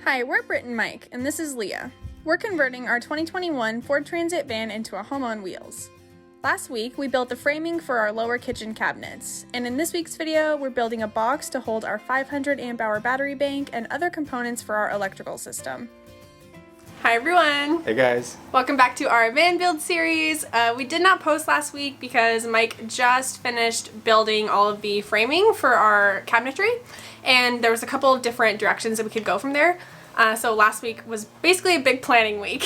Hi, we're Britt and Mike, and this is Leah. We're converting our 2021 Ford Transit van into a home on wheels. Last week, we built the framing for our lower kitchen cabinets, and in this week's video, we're building a box to hold our 500 amp hour battery bank and other components for our electrical system. Hi everyone! Hey guys! Welcome back to our van build series. We did not post last week because Mike just finished building all of the framing for our cabinetry, and there was a couple of different directions that we could go from there. So last week was basically a big planning week.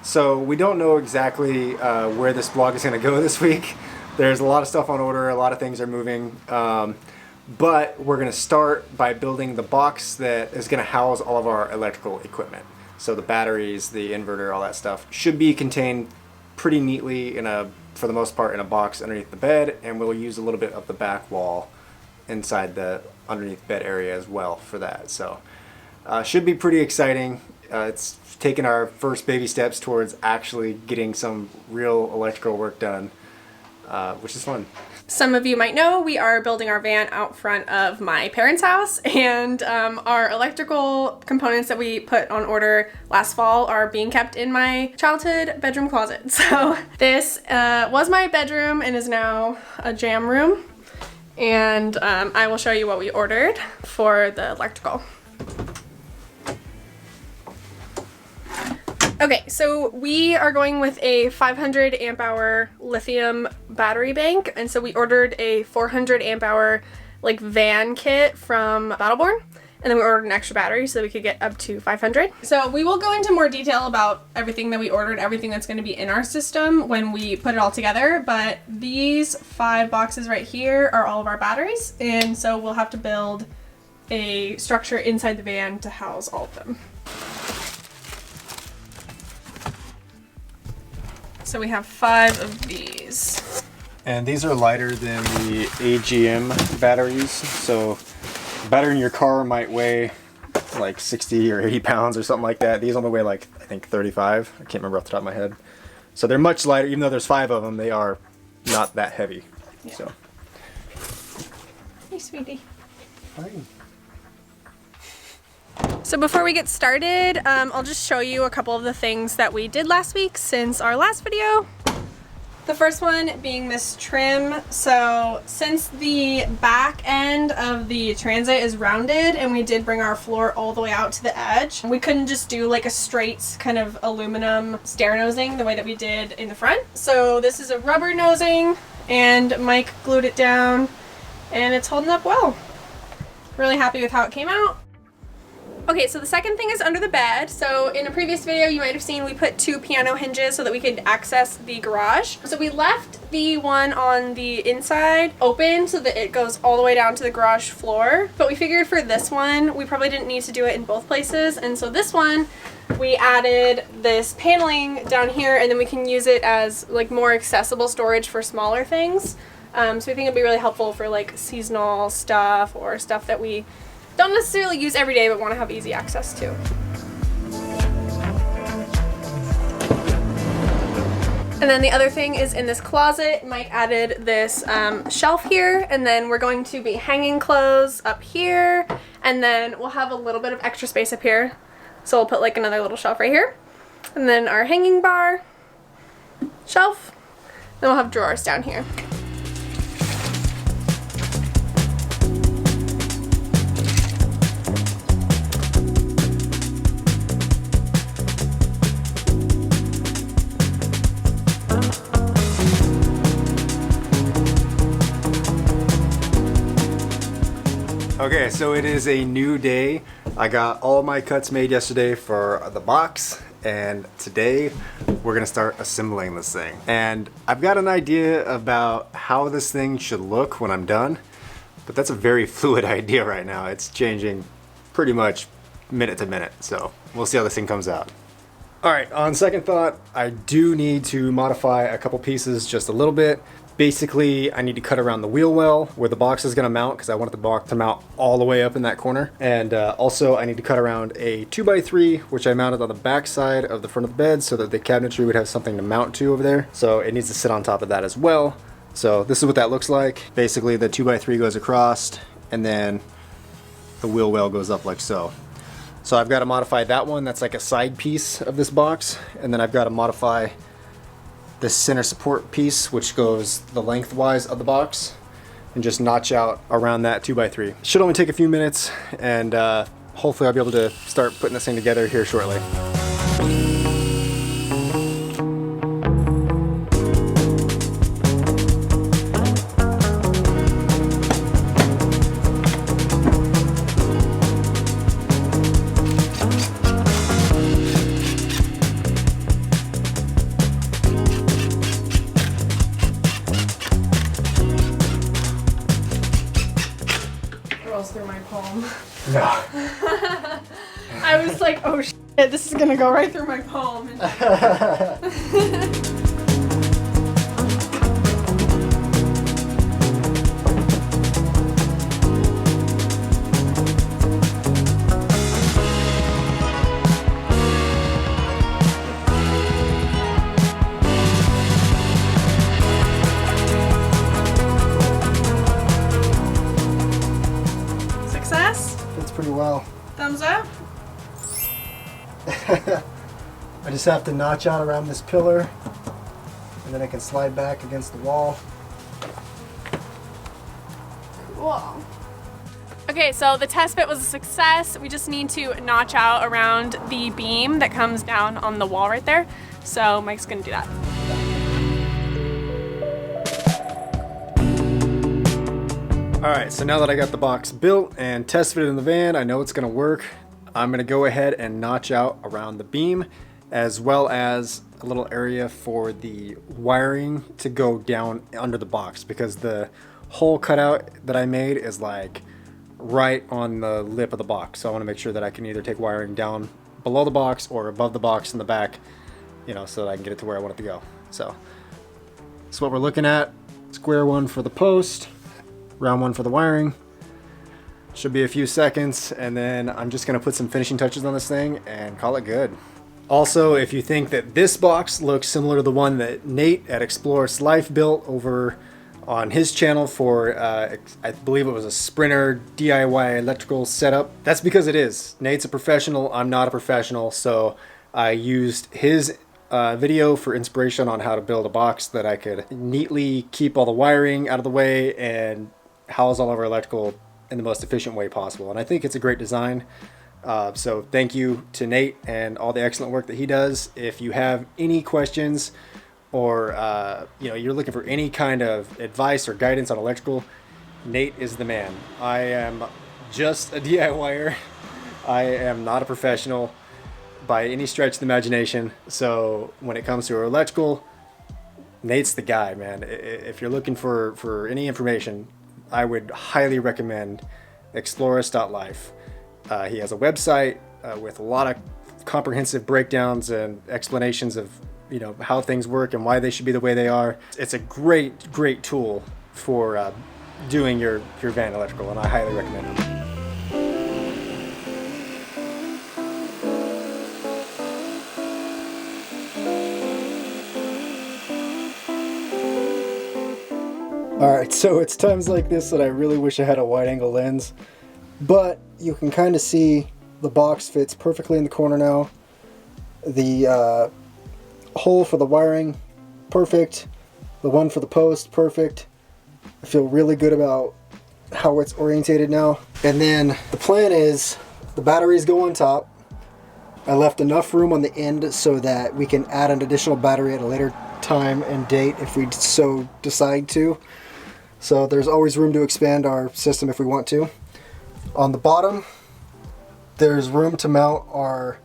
So we don't know exactly where this vlog is going to go this week. There's a lot of stuff on order, a lot of things are moving, but we're going to start by building the box that is going to house all of our electrical equipment. So the batteries, the inverter, all that stuff should be contained pretty neatly for the most part, in a box underneath the bed, and we'll use a little bit of the back wall inside the underneath bed area as well for that. So should be pretty exciting. It's taken our first baby steps towards actually getting some real electrical work done, which is fun. Some of you might know we are building our van out front of my parents' house, and our electrical components that we put on order last fall are being kept in my childhood bedroom closet. So this was my bedroom and is now a jam room, and I will show you what we ordered for the electrical. Okay, so we are going with a 500 amp hour lithium battery bank, and so we ordered a 400 amp hour like van kit from Battleborn, and then we ordered an extra battery so that we could get up to 500. So we will go into more detail about everything that we ordered, everything that's going to be in our system when we put it all together, but these 5 boxes right here are all of our batteries, and so we'll have to build a structure inside the van to house all of them. So we have 5 of these. And these are lighter than the AGM batteries. So a battery in your car might weigh like 60 or 80 pounds or something like that. These only weigh like, I think 35. I can't remember off the top of my head. So they're much lighter. Even though there's 5 of them, they are not that heavy. Yeah. So. Hey, sweetie. Hi. So before we get started, I'll just show you a couple of the things that we did last week since our last video. The first one being this trim. So since the back end of the Transit is rounded and we did bring our floor all the way out to the edge, we couldn't just do like a straight kind of aluminum stair nosing the way that we did in the front. So this is a rubber nosing, and Mike glued it down and it's holding up well. Really happy with how it came out. Okay, so the second thing is under the bed. So in a previous video you might have seen we put 2 piano hinges so that we could access the garage. So we left the one on the inside open so that it goes all the way down to the garage floor. But we figured for this one we probably didn't need to do it in both places, and so this one we added this paneling down here, and then we can use it as like more accessible storage for smaller things. So we think it'd be really helpful for like seasonal stuff or stuff that we don't necessarily use every day but want to have easy access to. And then the other thing is in this closet, Mike added this shelf here, and then we're going to be hanging clothes up here, and then we'll have a little bit of extra space up here. So we'll put like another little shelf right here, and then our hanging bar, shelf, then we'll have drawers down here. Okay, so it is a new day. I got all my cuts made yesterday for the box, and today we're gonna start assembling this thing. And I've got an idea about how this thing should look when I'm done, but that's a very fluid idea right now. It's changing pretty much minute to minute, so we'll see how this thing comes out. All right, on second thought, I do need to modify a couple pieces just a little bit. Basically, I need to cut around the wheel well where the box is going to mount, because I want the box to mount all the way up in that corner. And also I need to cut around a 2x3, which I mounted on the back side of the front of the bed so that the cabinetry would have something to mount to over there. So it needs to sit on top of that as well. So this is what that looks like. Basically the 2x3 goes across, and then the wheel well goes up like so. So I've got to modify that one. That's like a side piece of this box. And then I've got to modify this center support piece, which goes the lengthwise of the box, and just notch out around that 2x3. Should only take a few minutes, and hopefully I'll be able to start putting this thing together here shortly. Through my palm. No. I was like, oh shit, this is gonna go right through my palm. Fits pretty well. Thumbs up. I just have to notch out around this pillar, and then I can slide back against the wall. Cool. Okay, so the test fit was a success. We just need to notch out around the beam that comes down on the wall right there. So Mike's gonna do that. Alright, so now that I got the box built and test fitted in the van, I know it's going to work. I'm going to go ahead and notch out around the beam, as well as a little area for the wiring to go down under the box, because the hole cutout that I made is like right on the lip of the box. So I want to make sure that I can either take wiring down below the box or above the box in the back, you know, so that I can get it to where I want it to go. So that's what we're looking at. Square one for the post. Round one for the wiring. Should be a few seconds, and then I'm just gonna put some finishing touches on this thing and call it good. Also, if you think that this box looks similar to the one that Nate at Explorers Life built over on his channel for, I believe it was a Sprinter DIY electrical setup, that's because it is. Nate's a professional, I'm not a professional, so I used his video for inspiration on how to build a box that I could neatly keep all the wiring out of the way and house all of our electrical in the most efficient way possible. And I think it's a great design. So thank you to Nate and all the excellent work that he does. If you have any questions, or you know, you're looking for any kind of advice or guidance on electrical, Nate is the man. I am just a DIYer. I am not a professional by any stretch of the imagination. So when it comes to electrical, Nate's the guy, man. If you're looking for any information, I would highly recommend Explorers.life. He has a website with a lot of comprehensive breakdowns and explanations of, you know, how things work and why they should be the way they are. It's a great tool for doing your van electrical, and I highly recommend it. Alright, so it's times like this that I really wish I had a wide angle lens, but you can kind of see the box fits perfectly in the corner now. The hole for the wiring, perfect. The one for the post, perfect. I feel really good about how it's orientated now. And then the plan is the batteries go on top. I left enough room on the end so that we can add an additional battery at a later time and date if we so decide to. So there's always room to expand our system if we want to. On the bottom, there's room to mount our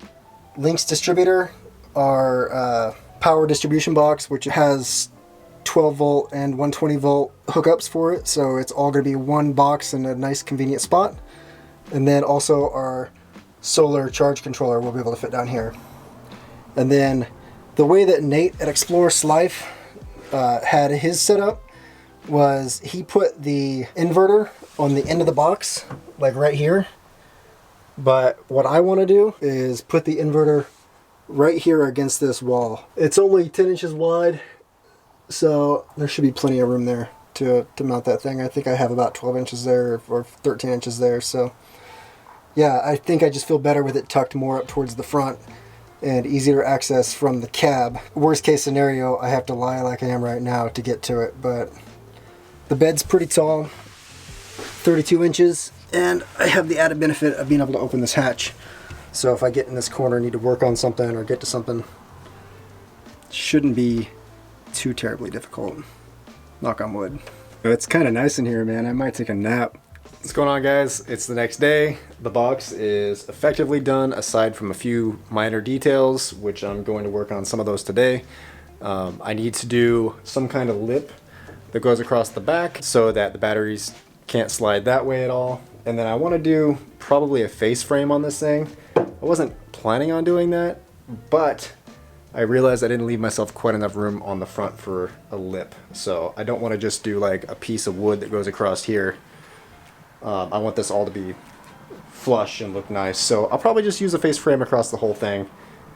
Lynx distributor, our power distribution box, which has 12 volt and 120 volt hookups for it. So it's all going to be one box in a nice convenient spot. And then also our solar charge controller will be able to fit down here. And then the way that Nate at Explorers Life had his setup was he put the inverter on the end of the box, like right here. But what I want to do is put the inverter right here against this wall. It's only 10 inches wide, so there should be plenty of room there to mount that thing. I think I have about 12 inches there or 13 inches there, so yeah, I think I just feel better with it tucked more up towards the front and easier access from the cab. Worst case scenario, I have to lie like I am right now to get to it, but the bed's pretty tall, 32 inches, and I have the added benefit of being able to open this hatch. So if I get in this corner, need to work on something or get to something, it shouldn't be too terribly difficult. Knock on wood. It's kind of nice in here, man. I might take a nap. What's going on, guys? It's the next day. The box is effectively done aside from a few minor details, which I'm going to work on some of those today. I need to do some kind of lip that goes across the back so that the batteries can't slide that way at all. And then I want to do probably a face frame on this thing. I wasn't planning on doing that, but I realized I didn't leave myself quite enough room on the front for a lip. So I don't want to just do like a piece of wood that goes across here. I want this all to be flush and look nice. So I'll probably just use a face frame across the whole thing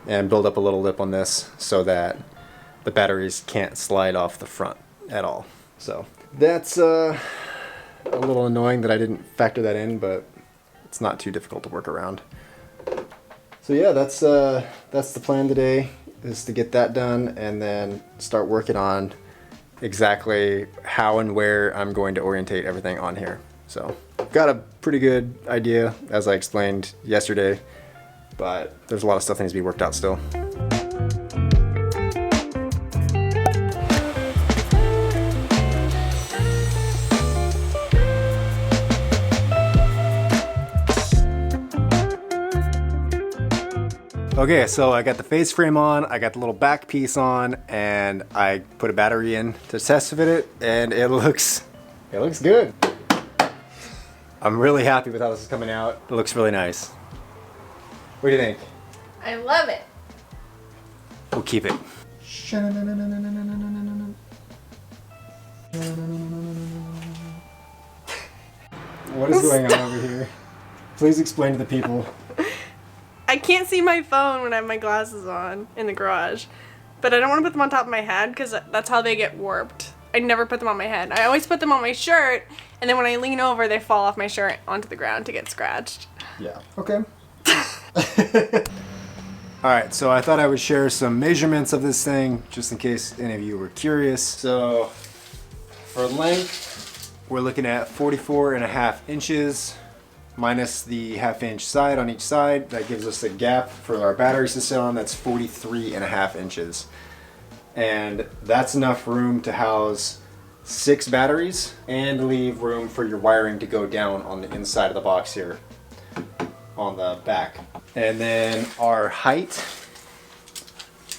and build up a little lip on this so that the batteries can't slide off the front at all. So that's a little annoying that I didn't factor that in, but it's not too difficult to work around. So yeah, that's the plan today, is to get that done and then start working on exactly how and where I'm going to orientate everything on here. So got a pretty good idea, as I explained yesterday, but there's a lot of stuff that needs to be worked out still. Okay, so I got the face frame on, I got the little back piece on, and I put a battery in to test fit it, and it looks good. I'm really happy with how this is coming out. It looks really nice. What do you think? I love it. We'll keep it. What is going on over here? Please explain to the people. I can't see my phone when I have my glasses on in the garage, but I don't want to put them on top of my head because that's how they get warped. I never put them on my head. I always put them on my shirt, and then when I lean over, they fall off my shirt onto the ground to get scratched. Yeah. Okay. Alright, so I thought I would share some measurements of this thing, just in case any of you were curious. So, for length, we're looking at 44.5 inches, minus the half-inch side on each side. That gives us a gap for our batteries to sit on. That's 43.5 inches. And that's enough room to house 6 batteries and leave room for your wiring to go down on the inside of the box here on the back. And then our height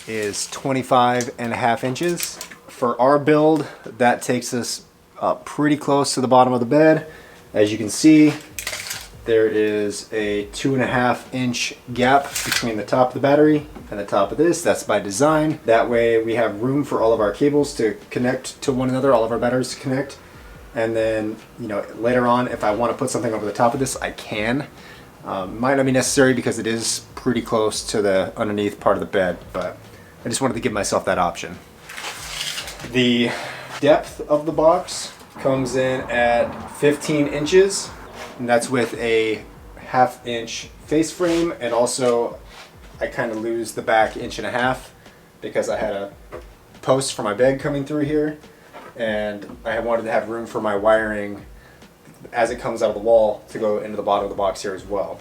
is 25.5 inches. For our build, that takes us up pretty close to the bottom of the bed. As you can see, there is a 2.5 inch gap between the top of the battery and the top of this. That's by design. That way we have room for all of our cables to connect to one another, all of our batteries to connect. And then, you know, later on, if I want to put something over the top of this, I can. Might not be necessary because it is pretty close to the underneath part of the bed, but I just wanted to give myself that option. The depth of the box comes in at 15 inches. And that's with a 1/2 inch face frame, and also I kind of lose the back 1.5 inches because I had a post for my bed coming through here, and I wanted to have room for my wiring as it comes out of the wall to go into the bottom of the box here as well.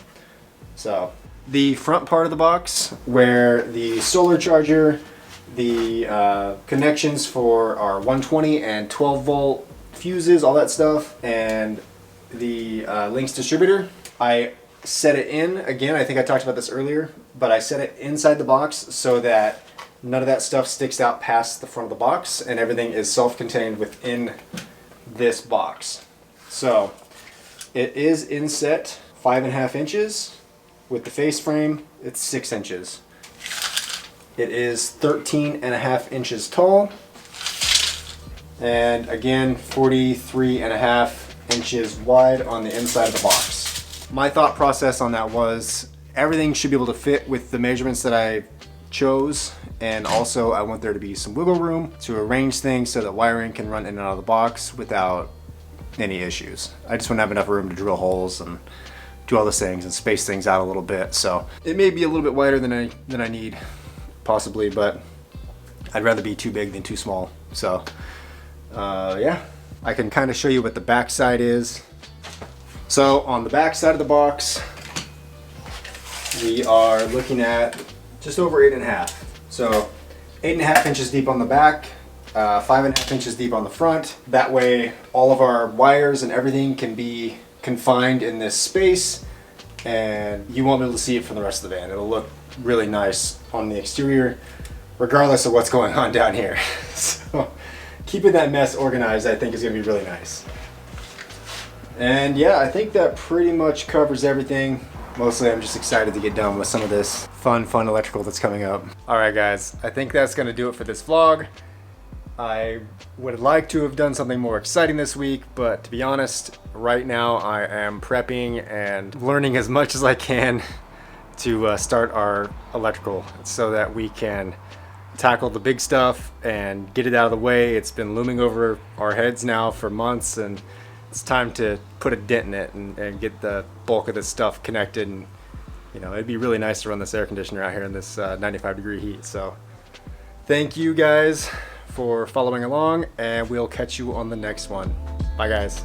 So the front part of the box, where the solar charger, the connections for our 120 and 12 volt fuses, all that stuff, and the Lynx distributor, I set it in, again, I think I talked about this earlier, but I set it inside the box so that none of that stuff sticks out past the front of the box and everything is self-contained within this box. So it is inset 5.5 inches. With the face frame, it's 6 inches. It is 13.5 inches tall, and again 43.5 inches wide on the inside of the box. My thought process on that was everything should be able to fit with the measurements that I chose, and also I want there to be some wiggle room to arrange things so that wiring can run in and out of the box without any issues. I just want to have enough room to drill holes and do all those things and space things out a little bit. So it may be a little bit wider than I need, possibly, but I'd rather be too big than too small. So yeah, I can kind of show you what the back side is. So on the back side of the box, we are looking at just over 8.5. So 8.5 inches deep on the back, 5.5 inches deep on the front. That way all of our wires and everything can be confined in this space, and you won't be able to see it from the rest of the van. It'll look really nice on the exterior regardless of what's going on down here. So keeping that mess organized, I think, is going to be really nice. And yeah, I think that pretty much covers everything. Mostly I'm just excited to get done with some of this fun electrical that's coming up. Alright guys, I think that's going to do it for this vlog. I would like to have done something more exciting this week, but to be honest, right now I am prepping and learning as much as I can to start our electrical so that we can tackle the big stuff and get it out of the way. It's been looming over our heads now for months, and it's time to put a dent in it and get the bulk of this stuff connected. And you know, it'd be really nice to run this air conditioner out here in this 95-degree heat. So thank you guys for following along, and we'll catch you on the next one. Bye guys.